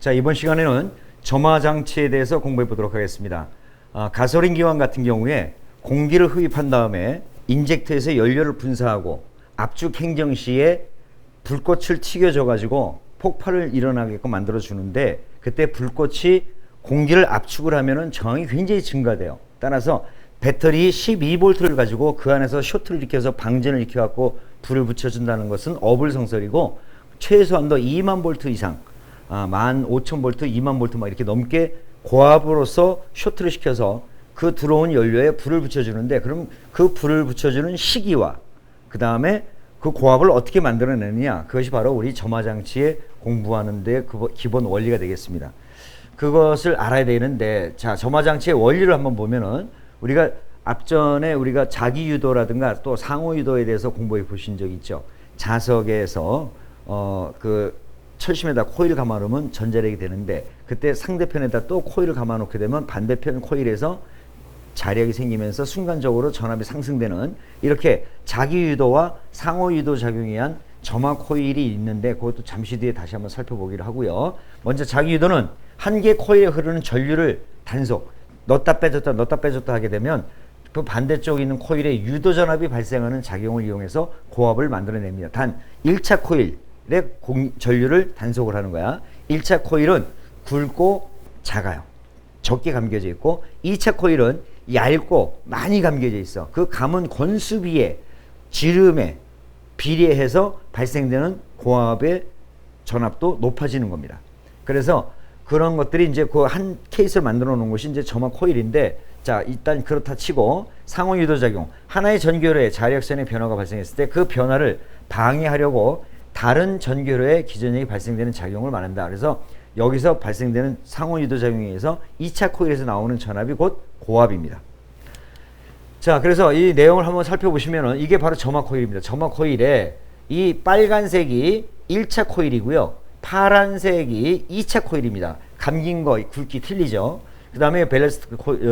자, 이번 시간에는 점화 장치에 대해서 공부해 보도록 하겠습니다. 가솔린 기관 같은 경우에 공기를 흡입한 다음에 인젝터에서 연료를 분사하고 압축 행정 시에 불꽃을 튀겨줘 가지고 폭발을 일어나게끔 만들어 주는데, 그때 불꽃이 공기를 압축을 하면은 저항이 굉장히 증가돼요. 따라서 배터리 12V를 가지고 그 안에서 쇼트를 일으켜서 방전을 일으켜 갖고 불을 붙여준다는 것은 어불성설이고, 최소한도 2만 볼트 이상, 15,000볼트, 2만 볼트 막 이렇게 넘게 고압으로서 쇼트를 시켜서 그 들어온 연료에 불을 붙여주는데, 그럼 그 불을 붙여주는 시기와 그 다음에 그 고압을 어떻게 만들어내느냐, 그것이 바로 우리 점화장치에 공부하는 데 기본 원리가 되겠습니다. 그것을 알아야 되는데, 자, 점화장치의 원리를 한번 보면은, 우리가 앞전에 우리가 자기유도라든가 또 상호유도에 대해서 공부해 보신 적 있죠. 자석에서 그 철심에다 코일을 감아놓으면 전자력이 되는데, 그때 상대편에다 또 코일을 감아놓게 되면 반대편 코일에서 자력이 생기면서 순간적으로 전압이 상승되는, 이렇게 자기유도와 상호유도 작용에 의한 점화 코일이 있는데, 그것도 잠시 뒤에 다시 한번 살펴보기로 하고요. 먼저 자기유도는 한 개 코일에 흐르는 전류를 단속, 넣었다 빼줬다 하게 되면 그 반대쪽에 있는 코일에 유도 전압이 발생하는 작용을 이용해서 고압을 만들어냅니다. 단 1차 코일의 전류를 단속을 하는 거야. 1차 코일은 굵고 작아요. 적게 감겨져 있고, 2차 코일은 얇고 많이 감겨져 있어. 그 감은 권수비의 지름에 비례해서 발생되는 고압의 전압도 높아지는 겁니다. 그래서 그런 것들이 이제 그 한 케이스를 만들어 놓은 것이 이제 점화 코일인데, 자, 일단 그렇다 치고 상호유도작용, 하나의 전교로에 자력선의 변화가 발생했을 때 그 변화를 방해하려고 다른 전교로에 기전력이 발생되는 작용을 말한다. 그래서 여기서 발생되는 상호유도작용에 의해서 2차 코일에서 나오는 전압이 곧 고압입니다. 자, 그래서 이 내용을 한번 살펴보시면은 이게 바로 점화 코일입니다. 점화 코일에 이 빨간색이 1차 코일이고요. 파란색이 2차 코일입니다. 감긴 거 굵기 틀리죠. 그 다음에 밸런스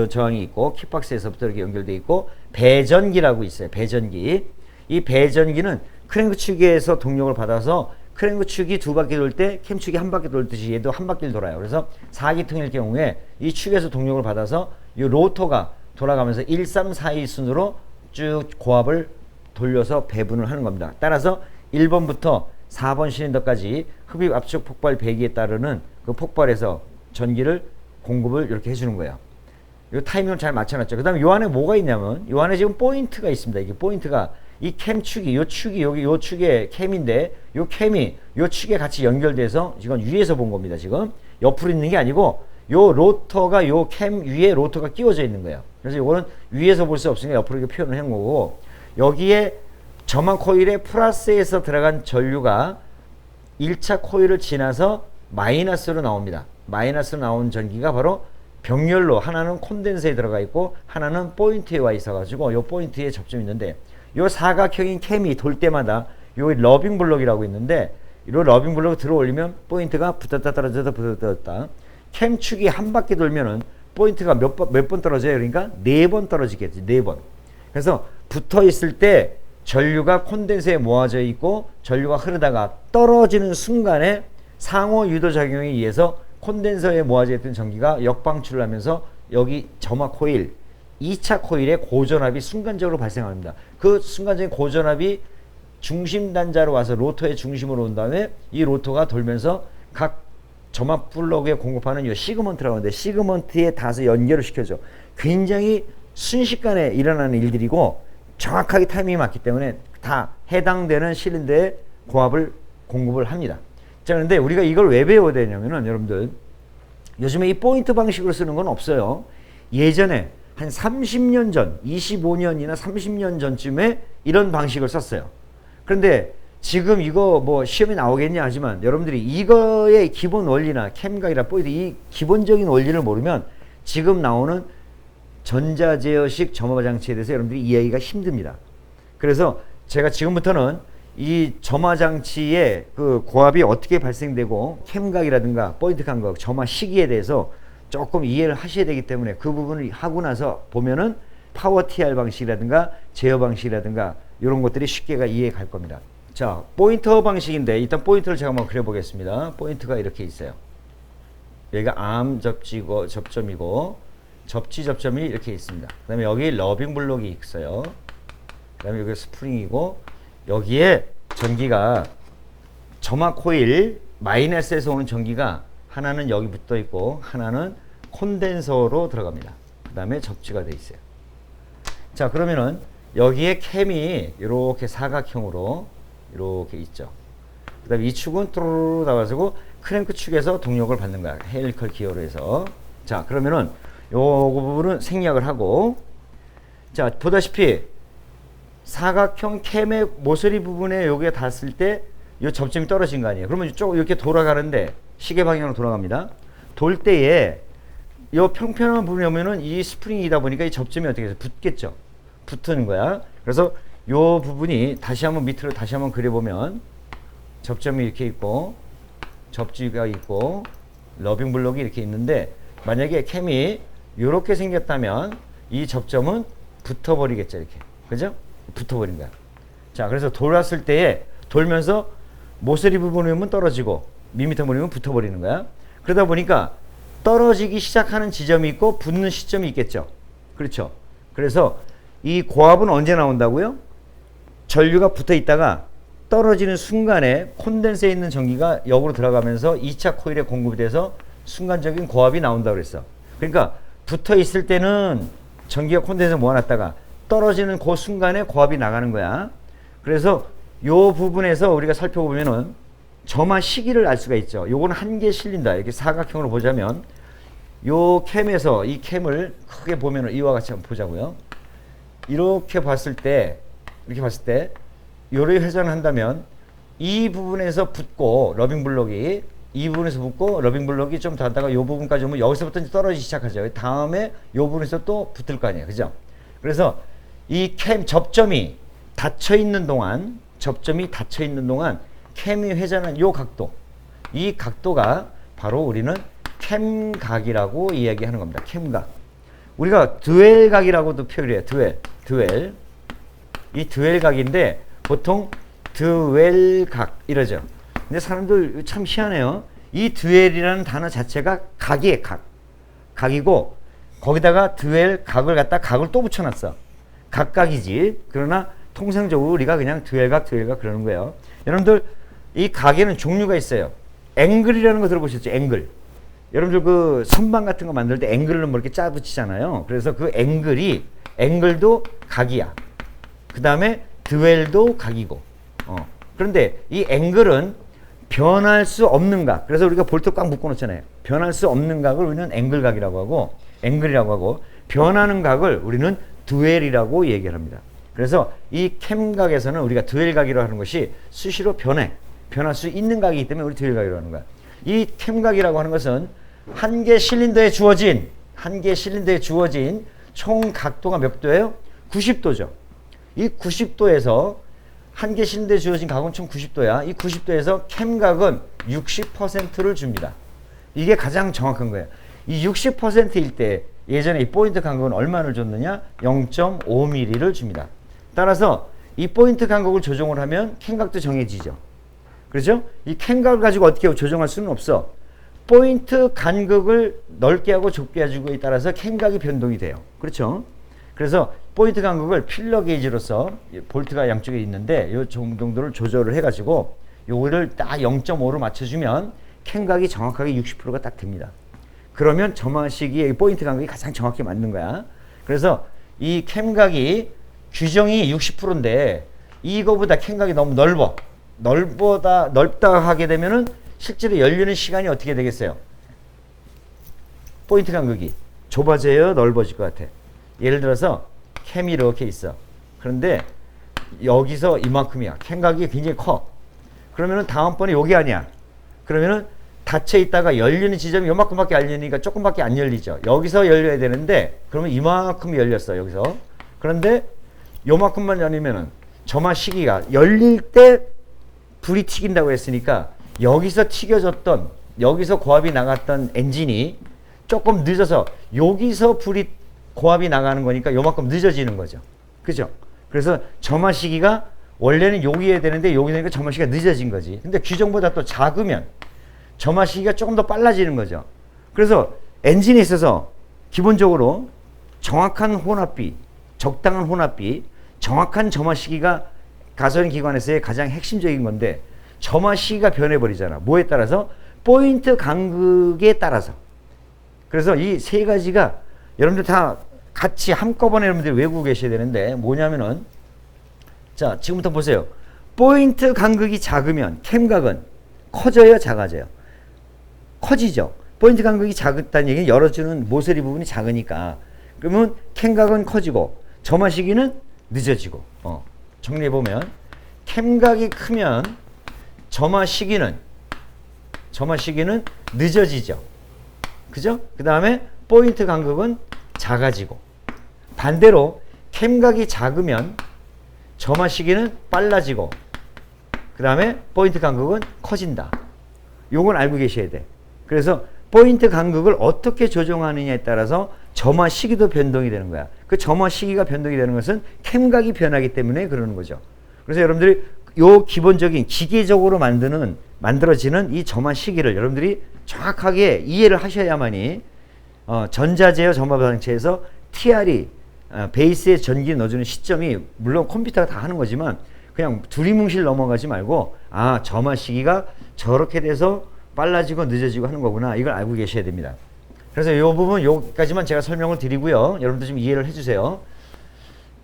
저항이 있고, 킥박스에서부터 이렇게 연결되어 있고, 배전기라고 있어요. 배전기. 이 배전기는 크랭크 축에서 동력을 받아서 크랭크 축이 두 바퀴 돌 때 캠 축이 한 바퀴 돌듯이 얘도 한 바퀴를 돌아요. 그래서 4기통일 경우에 이 축에서 동력을 받아서 이 로터가 돌아가면서 1, 3, 4, 2 순으로 쭉 고압을 돌려서 배분을 하는 겁니다. 따라서 1번부터 4번 실린더까지 흡입 압축 폭발 배기에 따르는 그 폭발에서 전기를 공급을 이렇게 해주는 거예요. 이 타이밍을 잘 맞춰놨죠. 그 다음에 요 안에 뭐가 있냐면, 요 안에 지금 포인트가 있습니다. 이게 포인트가 이 캠 축이, 요 축이 여기 요 축의 캠인데, 요 캠이 요 축에 같이 연결돼서, 지금 위에서 본 겁니다. 지금 옆으로 있는 게 아니고 요 로터가 요 캠 위에 로터가 끼워져 있는 거예요. 그래서 요거는 위에서 볼 수 없으니까 옆으로 이렇게 표현을 한 거고, 여기에 점화 코일의 플러스에서 들어간 전류가 1차 코일을 지나서 마이너스로 나옵니다. 마이너스로 나온 전기가 바로 병렬로, 하나는 콘덴서에 들어가 있고 하나는 포인트에 와 있어 가지고 요 포인트에 접점이 있는데, 요 사각형인 캠이 돌 때마다 요 러빙 블록이라고 있는데, 이 러빙 블록을 들어 올리면 포인트가 붙었다 떨어졌다 붙었다 떨어졌다. 캠 축이 한 바퀴 돌면은 포인트가 몇 번 떨어져요? 그러니까 4번 떨어지겠지. 4번. 그래서 붙어 있을 때 전류가 콘덴서에 모아져 있고, 전류가 흐르다가 떨어지는 순간에 상호 유도작용에 의해서 콘덴서에 모아져 있던 전기가 역방출을 하면서 여기 점화 코일 2차 코일의 고전압이 순간적으로 발생합니다. 그 순간적인 고전압이 중심 단자로 와서 로터의 중심으로 온 다음에 이 로터가 돌면서 각 점화 플러그에 공급하는 이 시그먼트라고 하는데, 시그먼트에 닿아서 연결을 시켜줘. 굉장히 순식간에 일어나는 일들이고 정확하게 타이밍이 맞기 때문에 다 해당되는 실린더에 고압을 공급을 합니다. 자, 그런데 우리가 이걸 왜 배워야 되냐면은, 여러분들 요즘에 이 포인트 방식으로 쓰는 건 없어요. 예전에 한 30년 전, 25년이나 30년 전쯤에 이런 방식을 썼어요. 그런데 지금 이거 뭐 시험에 나오겠냐 하지만, 여러분들이 이거의 기본 원리나 캠각이나 포인트, 이 기본적인 원리를 모르면 지금 나오는 전자제어식 점화장치에 대해서 여러분들이 이해하기가 힘듭니다. 그래서 제가 지금부터는 이 점화장치의 그 고압이 어떻게 발생되고 캠각이라든가 포인트 간격, 점화 시기에 대해서 조금 이해를 하셔야 되기 때문에, 그 부분을 하고 나서 보면은 파워 TR 방식이라든가 제어 방식이라든가 이런 것들이 쉽게 이해 갈 겁니다. 자, 포인터 방식인데 일단 포인트를 제가 한번 그려보겠습니다. 포인트가 이렇게 있어요. 여기가 암 접지고 접점이고 접지 접점이 이렇게 있습니다. 그 다음에 여기 러빙 블록이 있어요. 그 다음에 여기 스프링이고 여기에 전기가 점화 코일 마이너스에서 오는 전기가 하나는 여기 붙어 있고 하나는 콘덴서로 들어갑니다. 그 다음에 접지가 돼 있어요. 자, 그러면은 여기에 캠이 이렇게 사각형으로 이렇게 있죠. 그 다음에 이 축은 뚜루루 나와가지고 크랭크 축에서 동력을 받는 거야. 헬리컬 기어로 해서. 자, 그러면은 요 부분은 생략을 하고, 자, 보다시피 사각형 캠의 모서리 부분에 여기에 닿았을 때 이 접점이 떨어진 거 아니에요. 그러면 쭉 이렇게 돌아가는데 시계 방향으로 돌아갑니다. 돌 때에 이 평평한 부분에 오면은 이 스프링이다 보니까 이 접점이 어떻게 해서 붙겠죠. 붙는 거야. 그래서 이 부분이 다시 한번 밑으로 다시 한번 그려보면 접점이 이렇게 있고 접지가 있고 러빙 블록이 이렇게 있는데 만약에 캠이 이렇게 생겼다면 이 접점은 붙어버리겠죠. 이렇게. 그죠? 붙어버린 거야. 자, 그래서 돌았을 때에 돌면서 모서리 부분에 오면 떨어지고 미미터 부분이면 붙어버리는 거야. 그러다 보니까 떨어지기 시작하는 지점이 있고 붙는 시점이 있겠죠. 그렇죠. 그래서 이 고압은 언제 나온다고요? 전류가 붙어 있다가 떨어지는 순간에 콘덴서에 있는 전기가 역으로 들어가면서 2차 코일에 공급이 돼서 순간적인 고압이 나온다고 그랬어. 그러니까 붙어 있을 때는 전기가 콘덴서에 모아놨다가 떨어지는 그 순간에 고압이 나가는 거야. 그래서 요 부분에서 우리가 살펴보면은 점화 시기를 알 수가 있죠. 요거는 한 개 실린다. 이렇게 사각형으로 보자면 요 캠에서 이 캠을 크게 보면은 이와 같이 한번 보자고요. 이렇게 봤을 때 요래 회전을 한다면 이 부분에서 붙고 러빙 블록이 이 부분에서 붙고 러빙 블록이 좀 더 하다가 요 부분까지 오면 여기서부터 이제 떨어지기 시작하죠. 다음에 요 부분에서 또 붙을 거 아니에요. 그죠? 그래서 이 캠 접점이 닫혀 있는 동안 캠이 회전하는 요 각도, 이 각도가 바로 우리는 캠각이라고 이야기하는 겁니다. 캠각. 우리가 드웰각이라고도 표현해요. 드웰. 이 드웰각인데 보통 드웰각 이러죠. 근데 사람들 참 희한해요. 이 드웰이라는 단어 자체가 각이에요. 각이고 거기다가 드웰각을 갖다 각을 또 붙여놨어. 각각이지. 그러나 통상적으로 우리가 그냥 드웰각 그러는 거예요. 여러분들 이 각에는 종류가 있어요. 앵글이라는 거 들어보셨죠? 앵글. 여러분들 그 선반 같은 거 만들 때 앵글로 뭐 이렇게 짜 붙이잖아요. 그래서 그 앵글도 각이야. 그 다음에 드웰도 각이고. 그런데 이 앵글은 변할 수 없는 각. 그래서 우리가 볼트 꽉 묶어 놓잖아요. 변할 수 없는 각을 우리는 앵글이라고 하고 변하는 각을 우리는 드웰이라고 얘기를 합니다. 그래서 이 캠각에서는 우리가 드웰각이라고 하는 것이 수시로 변할 수 있는 각이기 때문에 우리 드웰각이라고 하는 거야. 이 캠각이라고 하는 것은 한 개 실린더에 주어진 총 각도가 몇 도예요? 90도죠. 이 90도에서 한 개 실린더에 주어진 각은 총 90도야. 이 90도에서 캠각은 60%를 줍니다. 이게 가장 정확한 거예요. 이 60%일 때 예전에 이 포인트 간격은 얼마를 줬느냐? 0.5mm를 줍니다. 따라서 이 포인트 간격을 조정을 하면 캠각도 정해지죠. 그렇죠? 이 캠각을 가지고 어떻게 조정할 수는 없어. 포인트 간격을 넓게 하고 좁게 해주고에 따라서 캠각이 변동이 돼요. 그렇죠? 그래서 포인트 간격을 필러 게이지로서 볼트가 양쪽에 있는데 이 정도를 조절을 해가지고 요거를 딱 0.5로 맞춰주면 캠각이 정확하게 60%가 딱 됩니다. 그러면 점화 시기에 포인트 간격이 가장 정확히 맞는 거야. 그래서 이 캠각이 규정이 60%인데 이거보다 캠각이 너무 넓다 하게 되면은 실제로 열리는 시간이 어떻게 되겠어요? 포인트 간격이 좁아져요? 넓어질 것 같아? 예를 들어서 캠이 이렇게 있어. 그런데 여기서 이만큼이야. 캠각이 굉장히 커. 그러면은 다음번에 여기 아니야. 그러면은 닫혀 있다가 열리는 지점이 요만큼밖에 안 열리니까 조금밖에 안 열리죠. 여기서 열려야 되는데 그러면 이만큼 열렸어. 여기서. 그런데 요만큼만 열리면은 점화 시기가 열릴 때 불이 튀긴다고 했으니까 여기서 튀겨졌던 여기서 고압이 나갔던 엔진이 조금 늦어서 여기서 고압이 나가는 거니까 요만큼 늦어지는 거죠. 그죠? 그래서 점화 시기가 원래는 여기에 되는데 여기 되니까 점화 시기가 늦어진 거지. 근데 규정보다 또 작으면 점화 시기가 조금 더 빨라지는 거죠. 그래서 엔진에 있어서 기본적으로 정확한 혼합비, 적당한 혼합비, 정확한 점화 시기가 가솔린 기관에서의 가장 핵심적인 건데 점화 시기가 변해버리잖아. 뭐에 따라서? 포인트 간극에 따라서. 그래서 이 세 가지가 여러분들 다 같이 한꺼번에 여러분들이 외우고 계셔야 되는데 뭐냐면은 자 지금부터 보세요. 포인트 간극이 작으면 캠각은 커져요, 작아져요? 커지죠. 포인트 간극이 작다는 얘기는 열어주는 모서리 부분이 작으니까 그러면 캠각은 커지고 점화 시기는 늦어지고 정리해보면 캠각이 크면 점화 시기는 늦어지죠. 그죠? 그 다음에 포인트 간극은 작아지고 반대로 캠각이 작으면 점화 시기는 빨라지고 그 다음에 포인트 간극은 커진다. 요건 알고 계셔야 돼. 그래서 포인트 간극을 어떻게 조정하느냐에 따라서 점화 시기도 변동이 되는 거야. 그 점화 시기가 변동이 되는 것은 캠각이 변하기 때문에 그러는 거죠. 그래서 여러분들이 요 기본적인 기계적으로 만들어지는 이 점화 시기를 여러분들이 정확하게 이해를 하셔야만이 전자제어 점화장치에서 TR이 베이스에 전기 넣어주는 시점이 물론 컴퓨터가 다 하는 거지만 그냥 두리뭉실 넘어가지 말고 아 점화 시기가 저렇게 돼서 빨라지고 늦어지고 하는 거구나. 이걸 알고 계셔야 됩니다. 그래서 이 부분 여기까지만 제가 설명을 드리고요. 여러분들 좀 이해를 해주세요.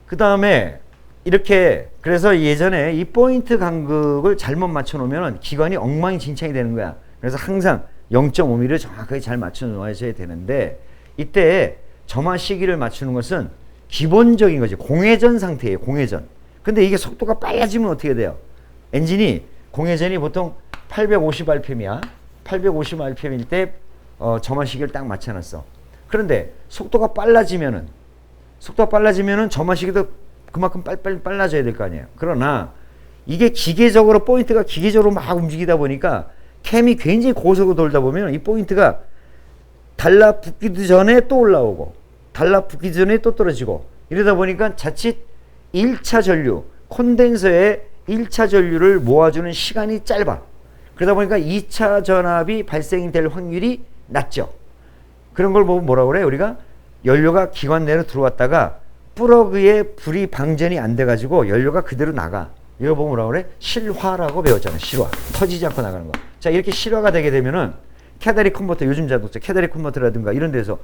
그 다음에 이렇게 그래서 예전에 이 포인트 간극을 잘못 맞춰 놓으면 기관이 엉망진창이 되는 거야. 그래서 항상 0.5mm를 정확하게 잘 맞춰 놓아야 되는데 이때 점화 시기를 맞추는 것은 기본적인 거지. 공회전 상태예요. 공회전. 근데 이게 속도가 빨라지면 어떻게 돼요? 엔진이 공회전이 보통 850rpm이야. 850rpm일 때 점화 시기를 딱 맞춰놨어. 그런데 속도가 빨라지면은 점화 시기도 그만큼 빨라져야 될 거 아니에요. 그러나 이게 기계적으로 포인트가 기계적으로 막 움직이다 보니까 캠이 굉장히 고속으로 돌다 보면 이 포인트가 달라붙기도 전에 또 올라오고 달라붙기 전에 또 떨어지고 이러다 보니까 자칫 1차 전류 콘덴서의 1차 전류를 모아주는 시간이 짧아. 그러다 보니까 2차 전압이 발생이 될 확률이 낮죠. 그런 걸 보면 뭐라고 그래? 우리가 연료가 기관 내로 들어왔다가 플러그에 불이 방전이 안 돼가지고 연료가 그대로 나가. 이거 보면 뭐라고 그래? 실화라고 배웠잖아요. 실화. 터지지 않고 나가는 거. 자, 이렇게 실화가 되게 되면은 캐다릭 컨버터, 요즘 자동차 캐다릭 컨버터라든가 이런 데서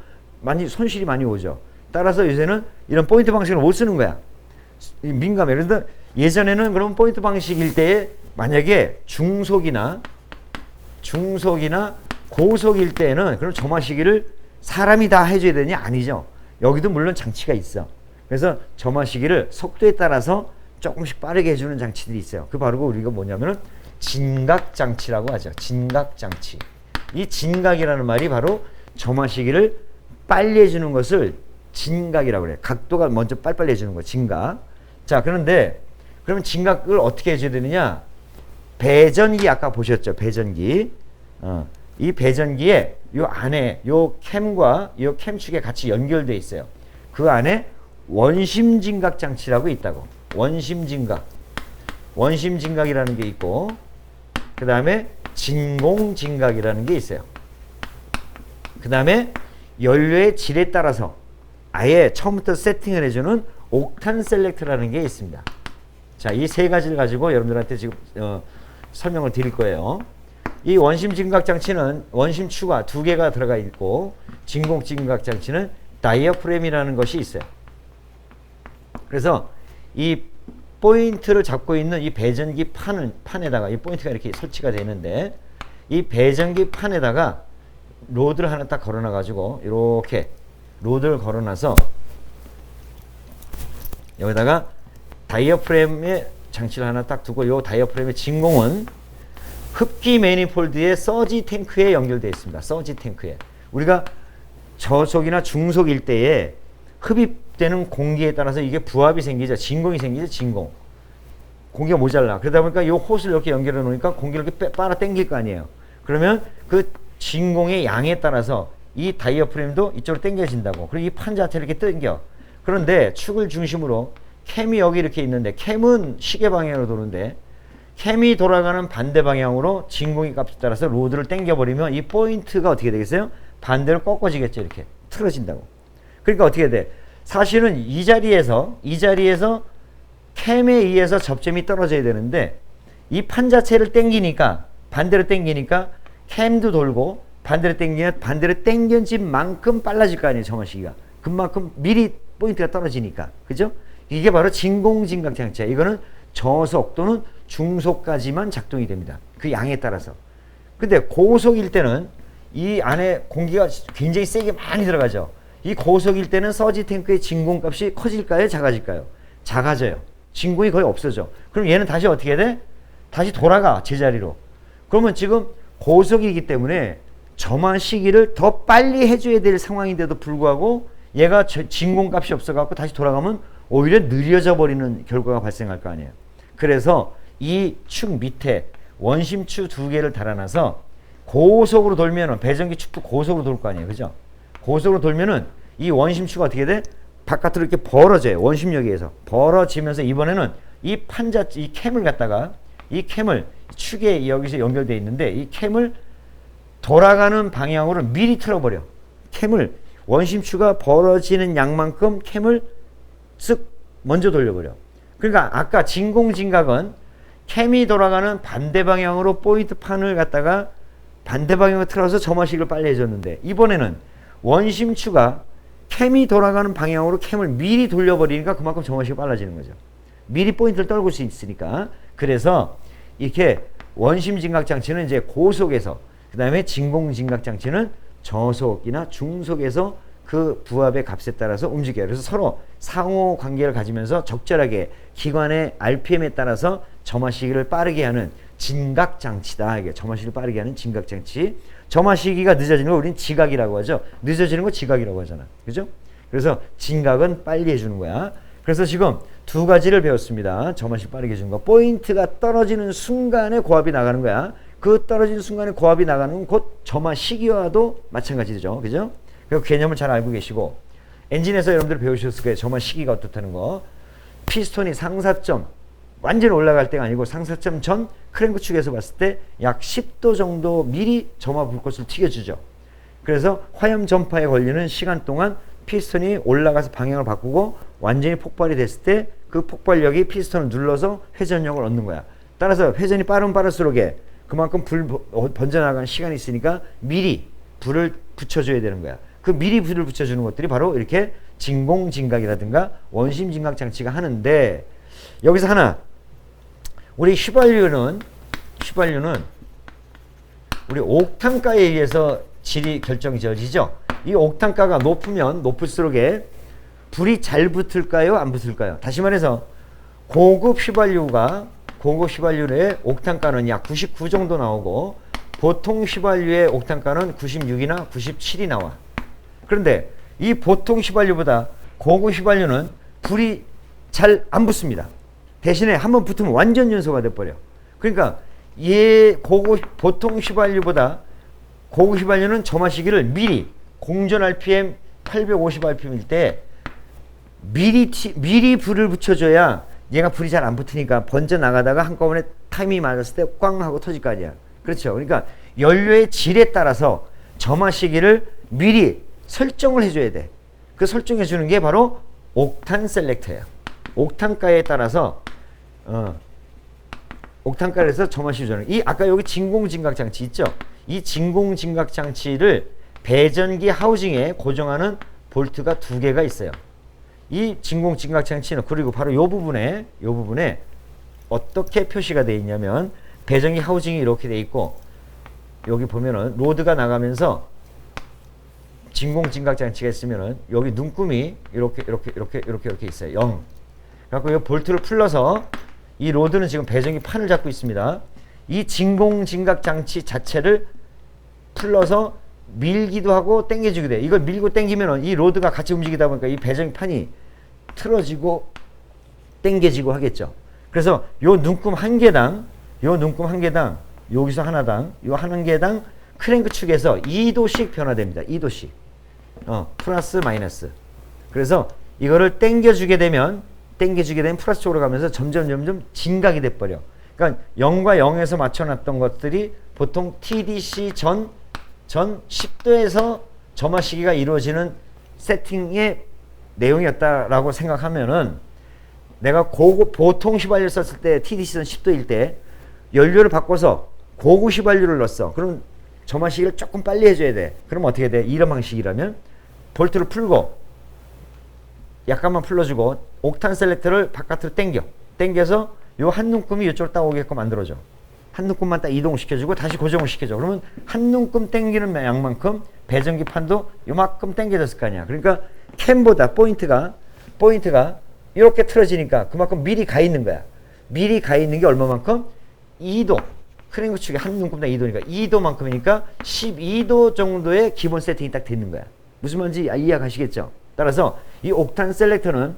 손실이 많이 오죠. 따라서 요새는 이런 포인트 방식을 못 쓰는 거야. 민감해. 그런데 예전에는 그런 포인트 방식일 때에 만약에 중속이나 고속일 때는 그럼 점화 시기를 사람이 다 해줘야 되냐? 아니죠. 여기도 물론 장치가 있어. 그래서 점화 시기를 속도에 따라서 조금씩 빠르게 해주는 장치들이 있어요. 그 바로 우리가 뭐냐면은 진각 장치라고 하죠. 진각 장치. 이 진각이라는 말이 바로 점화 시기를 빨리 해주는 것을 진각이라고 그래요. 각도가 먼저 빨리빨리 해주는 거 진각. 자, 그런데 그러면 진각을 어떻게 해줘야 되느냐? 배전기 아까 보셨죠? 배전기. 이 배전기에 요 안에 요 캠과 요 캠축에 같이 연결되어 있어요. 그 안에 원심 진각 장치라고 있다고. 원심 진각이라는 게 있고 그 다음에 진공 진각이라는 게 있어요. 그 다음에 연료의 질에 따라서 아예 처음부터 세팅을 해주는 옥탄 셀렉터라는 게 있습니다. 자, 이 세 가지를 가지고 여러분들한테 지금 설명을 드릴 거예요. 이 원심 진각 장치는 원심 추가 2개가 들어가 있고 진공 진각 장치는 다이어프램이라는 것이 있어요. 그래서 이 포인트를 잡고 있는 이 배전기 판에다가 이 포인트가 이렇게 설치가 되는데 이 배전기 판에다가 로드를 하나 딱 걸어놔 가지고 이렇게 로드를 걸어놔서 여기다가 다이어프램에 장치를 하나 딱 두고 이 다이어프램의 진공은 흡기 매니폴드의 서지 탱크에 연결되어 있습니다. 서지 탱크에. 우리가 저속이나 중속일 때에 흡입되는 공기에 따라서 이게 부합이 생기죠. 진공이 생기죠. 진공. 공기가 모자라. 그러다 보니까 이 호스를 이렇게 연결해 놓으니까 공기를 이렇게 빨아 당길 거 아니에요. 그러면 그 진공의 양에 따라서 이 다이어프램도 이쪽으로 당겨진다고. 그리고 이 판 자체를 이렇게 당겨. 그런데 축을 중심으로 캠이 여기 이렇게 있는데 캠은 시계 방향으로 도는데 캠이 돌아가는 반대 방향으로 진공의 값에 따라서 로드를 당겨버리면 이 포인트가 어떻게 되겠어요? 반대로 꺾어지겠죠. 이렇게 틀어진다고. 그러니까 어떻게 돼? 사실은 이 자리에서 캠에 의해서 접점이 떨어져야 되는데 이 판 자체를 당기니까 반대로 당기니까 캠도 돌고 반대로 당기면 반대로 당겨진 만큼 빨라질 거 아니에요. 점화 시기가. 그만큼 미리 포인트가 떨어지니까. 그죠? 이게 바로 진공진각 장치야. 이거는 저속 또는 중속까지만 작동이 됩니다. 그 양에 따라서. 근데 고속일 때는 이 안에 공기가 굉장히 세게 많이 들어가죠. 이 고속일 때는 서지 탱크의 진공값이 커질까요? 작아질까요? 작아져요. 진공이 거의 없어져. 그럼 얘는 다시 어떻게 돼? 다시 돌아가 제자리로. 그러면 지금 고속이기 때문에 점화 시기를 더 빨리 해줘야 될 상황인데도 불구하고 얘가 진공값이 없어갖고 다시 돌아가면 오히려 느려져 버리는 결과가 발생할 거 아니에요. 그래서 이 축 밑에 원심추 두 개를 달아놔서 고속으로 돌면은 배전기 축도 고속으로 돌 거 아니에요. 그죠? 고속으로 돌면은 이 원심추가 어떻게 돼? 바깥으로 이렇게 벌어져요. 원심력에서 벌어지면서 이번에는 이 판자 이 캠을 갖다가 이 캠을 축에 여기서 연결되어 있는데 이 캠을 돌아가는 방향으로 미리 틀어버려. 캠을 원심추가 벌어지는 양만큼 캠을 쓱 먼저 돌려버려. 그러니까 아까 진공진각은 캠이 돌아가는 반대 방향으로 포인트 판을 갖다가 반대 방향으로 틀어서 점화식을 빨리 해줬는데 이번에는 원심추가 캠이 돌아가는 방향으로 캠을 미리 돌려버리니까 그만큼 점화식이 빨라지는 거죠. 미리 포인트를 떨굴 수 있으니까. 그래서 이렇게 원심진각장치는 이제 고속에서 그 다음에 진공진각장치는 저속이나 중속에서 그 부합의 값에 따라서 움직여요. 그래서 서로 상호 관계를 가지면서 적절하게 기관의 RPM에 따라서 점화 시기를 빠르게 하는 진각장치다. 이게 점화 시기를 빠르게 하는 진각장치. 점화 시기가 늦어지는 거 우리는 지각이라고 하죠. 늦어지는 거 지각이라고 하잖아. 그죠? 그래서 진각은 빨리 해주는 거야. 그래서 지금 두 가지를 배웠습니다. 점화 시기 빠르게 해주는 거. 포인트가 떨어지는 순간에 고압이 나가는 거야. 그 떨어지는 순간에 고압이 나가는 건 곧 점화 시기와도 마찬가지죠. 그죠? 그 개념을 잘 알고 계시고 엔진에서 여러분들 배우셨을 거예요. 점화 시기가 어떻다는 거. 피스톤이 상사점 완전히 올라갈 때가 아니고 상사점 전 크랭크 축에서 봤을 때 약 10도 정도 미리 점화 불꽃을 튀겨주죠. 그래서 화염 전파에 걸리는 시간 동안 피스톤이 올라가서 방향을 바꾸고 완전히 폭발이 됐을 때 그 폭발력이 피스톤을 눌러서 회전력을 얻는 거야. 따라서 회전이 빠르면 빠를수록에 그만큼 불 번져나가는 시간이 있으니까 미리 불을 붙여줘야 되는 거야. 그 미리 불을 붙여주는 것들이 바로 이렇게 진공진각이라든가 원심진각 장치가 하는데 여기서 하나 우리 휘발유는 우리 옥탄가에 의해서 질이 결정지어지죠. 이 옥탄가가 높으면 높을수록에 불이 잘 붙을까요? 안 붙을까요? 다시 말해서 고급 휘발유의 옥탄가는 약 99 정도 나오고 보통 휘발유의 옥탄가는 96이나 97이 나와. 그런데 이 보통 휘발유보다 고급 휘발유는 불이 잘 안 붙습니다. 대신에 한번 붙으면 완전 연소가 돼버려. 그러니까 보통 휘발유보다 고급 휘발유는 점화 시기를 미리 공전 RPM 850rpm일 때 미리 불을 붙여줘야 얘가 불이 잘 안 붙으니까 번져 나가다가 한꺼번에 타이밍이 맞았을 때 꽝 하고 터질 거 아니야. 그렇죠. 그러니까 연료의 질에 따라서 점화 시기를 미리 설정을 해줘야 돼. 그 설정해 주는 게 바로 옥탄 셀렉터야. 옥탄가에 따라서 옥탄가에서 점화 시기 조정. 이 아까 여기 진공진각 장치 있죠. 이 진공진각 장치를 배전기 하우징에 고정하는 볼트가 두 개가 있어요. 이 진공진각 장치는 그리고 바로 요 부분에 어떻게 표시가 되어 있냐면 배전기 하우징이 이렇게 되어 있고 여기 보면은 로드가 나가면서 진공진각 장치가 있으면은 여기 눈금이 이렇게 있어요. 0. 그래갖고 이 볼트를 풀러서 이 로드는 지금 배전기 판을 잡고 있습니다. 이 진공진각 장치 자체를 풀러서 밀기도 하고 당겨주기도 해. 이걸 밀고 당기면 이 로드가 같이 움직이다 보니까 이 배전기 판이 틀어지고 당겨지고 하겠죠. 그래서 요 눈금 한 개당 여기서 하나당 요 한 개당 크랭크 축에서 2도씩 변화됩니다. 2도씩. 플러스 마이너스. 그래서 이거를 당겨주게 되면 플러스 쪽으로 가면서 점점 진각이 돼버려. 그러니까 0과 0에서 맞춰놨던 것들이 보통 TDC 전 전 10도에서 점화 시기가 이루어지는 세팅의 내용이었다라고 생각하면은 내가 보통 휘발유를 썼을 때 TDC는 10도일 때 연료를 바꿔서 고급 휘발유를 넣었어. 그럼 점화 시기를 조금 빨리 해줘야 돼. 그럼 어떻게 돼? 이런 방식이라면 볼트를 풀고 약간만 풀러주고 옥탄 셀렉터를 바깥으로 당겨서 요 한 눈금이 이쪽으로 딱 오게끔 만들어줘. 한 눈금만 딱 이동시켜주고 다시 고정을 시켜줘. 그러면 한 눈금 당기는 양만큼 배전기판도 요만큼 당겨졌을 거 아니야. 그러니까 캠보다 포인트가 이렇게 틀어지니까 그만큼 미리 가 있는 거야. 미리 가 있는 게 얼마만큼? 2도. 크랭크 축이 한 눈금당 2도니까 2도만큼이니까 12도 정도의 기본 세팅이 딱 되는 거야. 무슨 말인지 이해가시겠죠? 따라서 이 옥탄 셀렉터는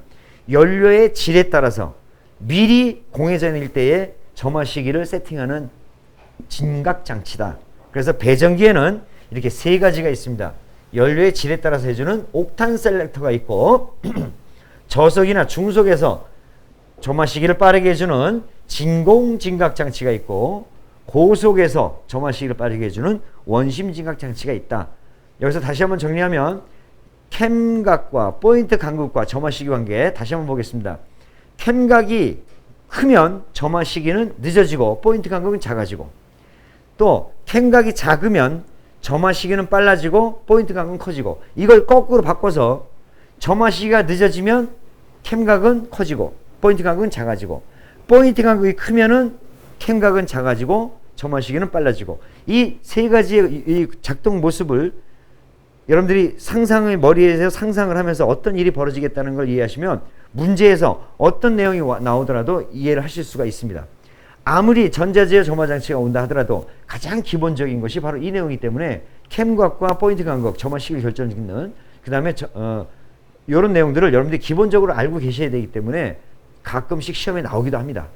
연료의 질에 따라서 미리 공회전일 때의 점화 시기를 세팅하는 진각 장치다. 그래서 배전기에는 이렇게 세 가지가 있습니다. 연료의 질에 따라서 해주는 옥탄 셀렉터가 있고 저속이나 중속에서 점화 시기를 빠르게 해주는 진공 진각 장치가 있고 고속에서 점화 시기를 빠르게 해주는 원심 진각 장치가 있다. 여기서 다시 한번 정리하면 캠각과 포인트 간극과 점화 시기 관계 다시 한번 보겠습니다. 캠각이 크면 점화 시기는 늦어지고 포인트 간극은 작아지고, 또 캠각이 작으면 점화 시기는 빨라지고 포인트 간극은 커지고, 이걸 거꾸로 바꿔서 점화 시기가 늦어지면 캠각은 커지고 포인트 간극은 작아지고, 포인트 간극이 크면은 캠각은 작아지고 점화 시기는 빨라지고, 이 세 가지의 이 작동 모습을 여러분들이 상상의 머리에서 상상을 하면서 어떤 일이 벌어지겠다는 걸 이해하시면 문제에서 어떤 내용이 나오더라도 이해를 하실 수가 있습니다. 아무리 전자제어 점화 장치가 온다 하더라도 가장 기본적인 것이 바로 이 내용이기 때문에 캠각과 포인트 간극, 점화 시기를 결정짓는 그 다음에 이런 내용들을 여러분들이 기본적으로 알고 계셔야 되기 때문에 가끔씩 시험에 나오기도 합니다.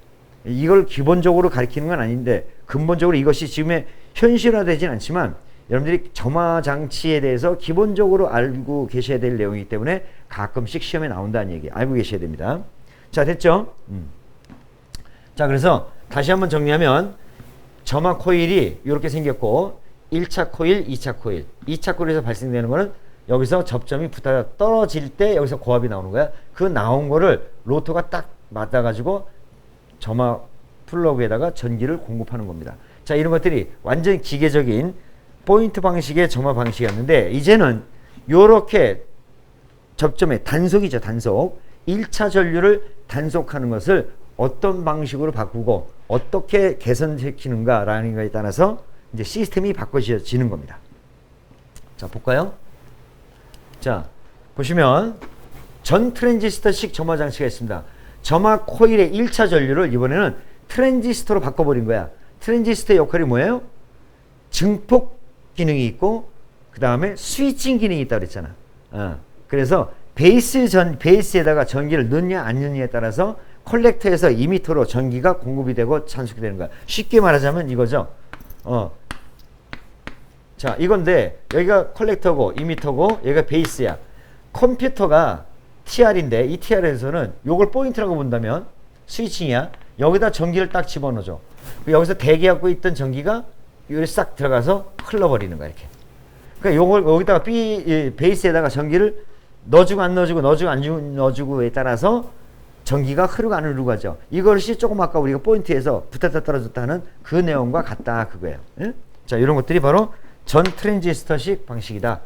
이걸 기본적으로 가리키는 건 아닌데 근본적으로 이것이 지금의 현실화되진 않지만 여러분들이 점화 장치에 대해서 기본적으로 알고 계셔야 될 내용이기 때문에 가끔씩 시험에 나온다는 얘기 알고 계셔야 됩니다. 자, 됐죠? 자, 그래서 다시 한번 정리하면 점화 코일이 이렇게 생겼고 1차 코일, 2차 코일. 2차 코일에서 발생되는 거는 여기서 접점이 붙어 떨어질 때 여기서 고압이 나오는 거야. 그 나온 거를 로터가 딱 맞아가지고 점화 플러그에다가 전기를 공급하는 겁니다. 자, 이런 것들이 완전 기계적인 포인트 방식의 점화 방식이었는데 이제는 요렇게 접점의 단속이죠. 단속. 1차 전류를 단속하는 것을 어떤 방식으로 바꾸고 어떻게 개선시키는가라는 것에 따라서 이제 시스템이 바꿔지는 겁니다. 자, 볼까요? 자, 보시면 전 트랜지스터식 점화 장치가 있습니다. 점화 코일의 1차 전류를 이번에는 트랜지스터로 바꿔버린 거야. 트랜지스터의 역할이 뭐예요? 증폭 기능이 있고 그 다음에 스위칭 기능이 있다고 그랬잖아. 그래서 베이스에다가 전기를 넣느냐 안 넣느냐에 따라서 컬렉터에서 이미터로 전기가 공급이 되고 산속이 되는 거야. 쉽게 말하자면 이거죠. 자, 이건데 여기가 컬렉터고 이미터고 여기가 베이스야. 컴퓨터가 TR인데 이 TR에서는 요걸 포인트라고 본다면 스위칭이야. 여기다 전기를 딱 집어넣어줘. 여기서 대기하고 있던 전기가 여기 싹 들어가서 흘러버리는 거야, 이렇게. 그러니까 요걸 여기다가 베이스에다가 전기를 넣어주고 안 넣어주고 안 넣어주고에 따라서 전기가 흐르고 안 흐르고 하죠. 이것이 조금 아까 우리가 포인트에서 붙었다 떨어졌다 하는 그 내용과 같다 그거예요. 응? 자, 이런 것들이 바로 전 트랜지스터식 방식이다.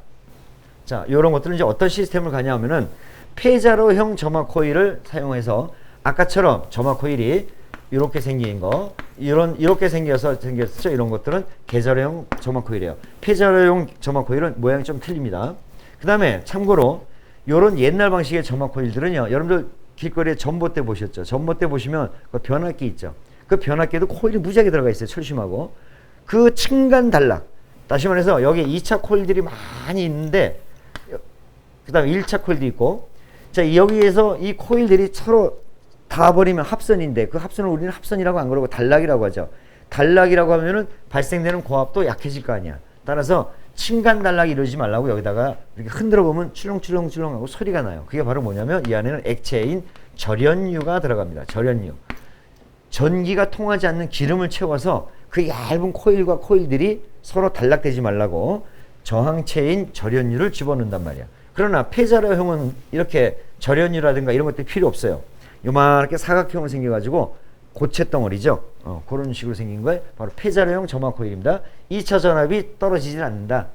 자, 이런 것들은 이제 어떤 시스템을 가냐 하면은 폐자로형 점화 코일을 사용해서 아까처럼 점화 코일이 이렇게 생긴 거, 이렇게 생겼죠. 이런 것들은 계절형 점화 코일이에요. 폐자로형 점화 코일은 모양이 좀 틀립니다. 그 다음에 참고로 이런 옛날 방식의 점화 코일들은요, 여러분들 길거리에 전봇대 보셨죠? 전봇대 보시면 그 변압기 있죠. 그 변압기에도 코일이 무지하게 들어가 있어요. 철심하고. 그 층간 단락. 다시 말해서 여기 2차 코일들이 많이 있는데, 그 다음에 1차 코일도 있고, 자, 여기에서 이 코일들이 서로 닿아버리면 합선인데 그 합선을 우리는 합선이라고 안 그러고 단락이라고 하죠. 단락이라고 하면은 발생되는 고압도 약해질 거 아니야. 따라서 층간 단락이 이러지 말라고 여기다가 이렇게 흔들어 보면 출렁출렁출렁 하고 소리가 나요. 그게 바로 뭐냐면 이 안에는 액체인 절연유가 들어갑니다. 절연유. 전기가 통하지 않는 기름을 채워서 그 얇은 코일과 코일들이 서로 단락되지 말라고 저항체인 절연유를 집어넣는단 말이야. 그러나 폐자료형은 이렇게 절연유라든가 이런 것들이 필요 없어요. 요만하게 사각형으로 생겨가지고 고체 덩어리죠. 그런 식으로 생긴 거에 바로 폐자료형 점화 코일입니다. 2차 전압이 떨어지진 않는다.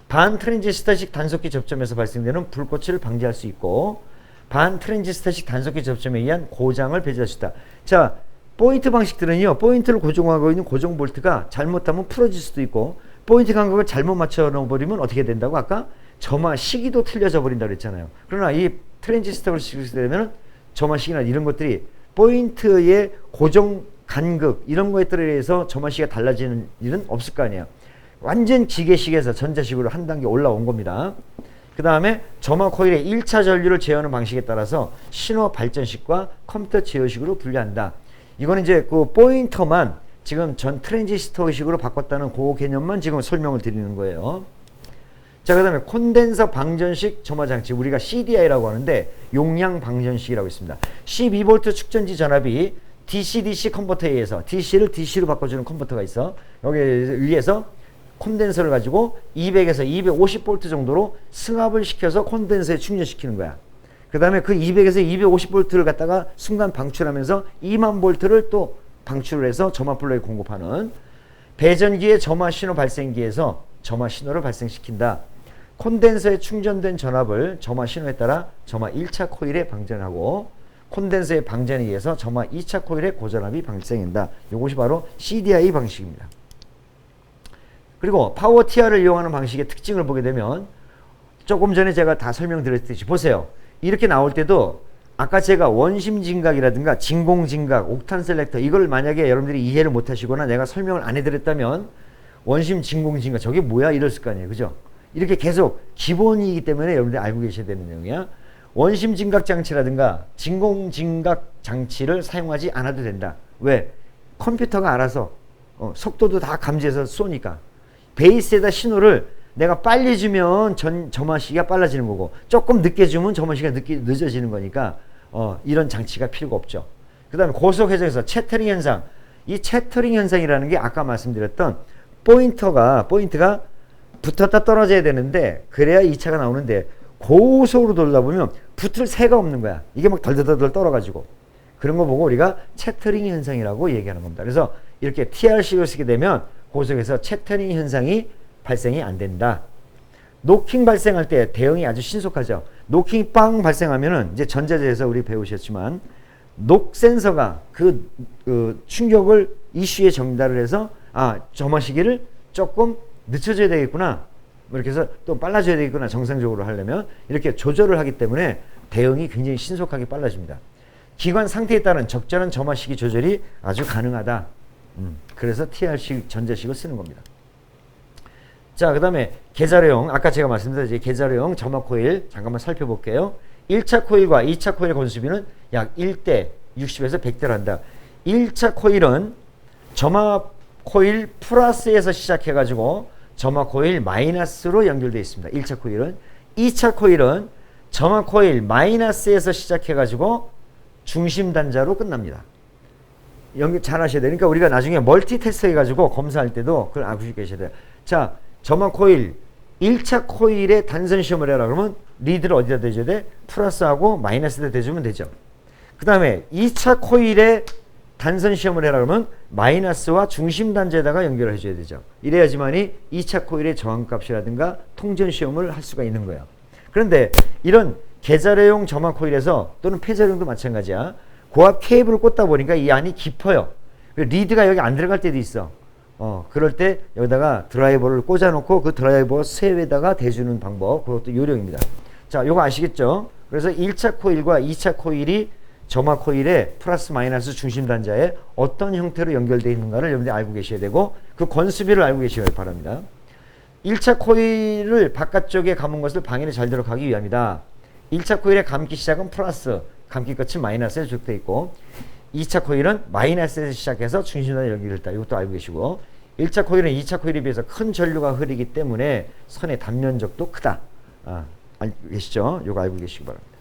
반트랜지스터식 단속기 접점에서 발생되는 불꽃을 방지할 수 있고 반트랜지스터식 단속기 접점에 의한 고장을 배제할 수 있다. 자, 포인트 방식들은요. 포인트를 고정하고 있는 고정 볼트가 잘못하면 풀어질 수도 있고 포인트 간격을 잘못 맞춰 놓아버리면 어떻게 된다고? 아까 점화 시기도 틀려져 버린다고 그랬잖아요. 그러나 이 트랜지스터를 쓰게 되면 점화 시기나 이런 것들이 포인트의 고정 간극 이런 거에 따라서 점화 시기가 달라지는 일은 없을 거 아니에요. 완전 기계식에서 전자식으로 한 단계 올라온 겁니다. 그 다음에 점화 코일의 1차 전류를 제어하는 방식에 따라서 신호 발전식과 컴퓨터 제어식으로 분류한다. 이거는 이제 그 포인터만 지금 전 트랜지스터식으로 바꿨다는 그 개념만 지금 설명을 드리는 거예요. 자, 그 다음에 콘덴서 방전식 점화장치, 우리가 CDI라고 하는데 용량 방전식이라고 있습니다. 12V 축전지 전압이 DC-DC 컨버터에 의해서 DC를 DC로 바꿔주는 컨버터가 있어. 여기에 의해서 콘덴서를 가지고 200에서 250V 정도로 승합을 시켜서 콘덴서에 충전시키는 거야. 그 다음에 그 200에서 250V를 갖다가 순간 방출하면서 20000V를 또 방출을 해서 점화 플러에 공급하는 배전기의 점화 신호 발생기에서 점화 신호를 발생시킨다. 콘덴서에 충전된 전압을 점화 신호에 따라 점화 1차 코일에 방전하고 콘덴서의 방전에 의해서 점화 2차 코일에 고전압이 발생한다. 이것이 바로 CDI 방식입니다. 그리고 파워 TR을 이용하는 방식의 특징을 보게 되면 조금 전에 제가 다 설명드렸듯이 보세요. 이렇게 나올 때도 아까 제가 원심 진각이라든가 진공 진각, 옥탄 셀렉터 이걸 만약에 여러분들이 이해를 못 하시거나 내가 설명을 안 해드렸다면 원심 진공 진각 저게 뭐야 이랬을 거 아니에요. 그죠? 이렇게 계속 기본이기 때문에 여러분들이 알고 계셔야 되는 내용이야. 원심 진각 장치라든가 진공 진각 장치를 사용하지 않아도 된다. 왜? 컴퓨터가 알아서 속도도 다 감지해서 쏘니까 베이스에다 신호를 내가 빨리 주면 점화 시기가 빨라지는 거고 조금 늦게 주면 점화 시기가 늦어지는 거니까 이런 장치가 필요가 없죠. 그 다음에 고속 회전에서 채터링 현상. 이 채터링 현상이라는 게 아까 말씀드렸던 포인트가 붙었다 떨어져야 되는데 그래야 2차가 나오는데 고속으로 돌다 보면 붙을 새가 없는 거야. 이게 막 덜덜덜 떨어가지고 그런 거 보고 우리가 채터링 현상이라고 얘기하는 겁니다. 그래서 이렇게 TRC를 쓰게 되면 고속에서 채터링 현상이 발생이 안 된다. 노킹 발생할 때 대응이 아주 신속하죠. 노킹이 빵 발생하면은 이제 전자재에서 우리 배우셨지만 녹 센서가 그 충격을 이슈에 전달을 해서 점화 시기를 조금 늦춰줘야 되겠구나. 이렇게 해서 또 빨라져야 되겠구나. 정상적으로 하려면 이렇게 조절을 하기 때문에 대응이 굉장히 신속하게 빨라집니다. 기관 상태에 따른 적절한 점화 시기 조절이 아주 가능하다. 그래서 TR식 전자식을 쓰는 겁니다. 자, 그 다음에 계자료형, 아까 제가 말씀드린 계자료형 점화 코일 잠깐만 살펴볼게요. 1차 코일과 2차 코일의 건수비는 약 1대 60에서 100대를 한다. 1차 코일은 점화 코일 플러스에서 시작해가지고 점화 코일 마이너스로 연결되어 있습니다. 1차 코일은. 2차 코일은 점화 코일 마이너스에서 시작해가지고 중심 단자로 끝납니다. 연결 잘 하셔야 돼요. 그러니까 우리가 나중에 멀티 테스트 해가지고 검사할 때도 그걸 알고 계셔야 돼요. 자, 점화 코일 1차 코일에 단선 시험을 해라 그러면 리드를 어디다 대줘야 돼? 플러스하고 마이너스에다 대주면 되죠. 그 다음에 2차 코일에 단선 시험을 해라 그러면 마이너스와 중심 단자에다가 연결을 해줘야 되죠. 이래야지만이 2차 코일의 저항값이라든가 통전 시험을 할 수가 있는 거예요. 그런데 이런 계자료용 점화 코일에서 또는 폐자료용도 마찬가지야. 고압 케이블을 꽂다 보니까 이 안이 깊어요. 리드가 여기 안 들어갈 때도 있어. 그럴 때 여기다가 드라이버를 꽂아놓고 그 드라이버 쇠에다가 대주는 방법, 그것도 요령입니다. 자, 요거 아시겠죠? 그래서 1차 코일과 2차 코일이 점화 코일의 플러스 마이너스 중심 단자에 어떤 형태로 연결되어 있는가를 여러분들이 알고 계셔야 되고 그 건수비를 알고 계셔야 바랍니다. 1차 코일을 바깥쪽에 감은 것을 방해를 잘 들어가기 위함이다. 1차 코일의 감기 시작은 플러스, 감기 끝은 마이너스에 적되어 있고 2차 코일은 마이너스에서 시작해서 중심단에 연결됐다. 이것도 알고 계시고 1차 코일은 2차 코일에 비해서 큰 전류가 흐르기 때문에 선의 단면적도 크다. 알고 계시죠? 이거 알고 계시기 바랍니다.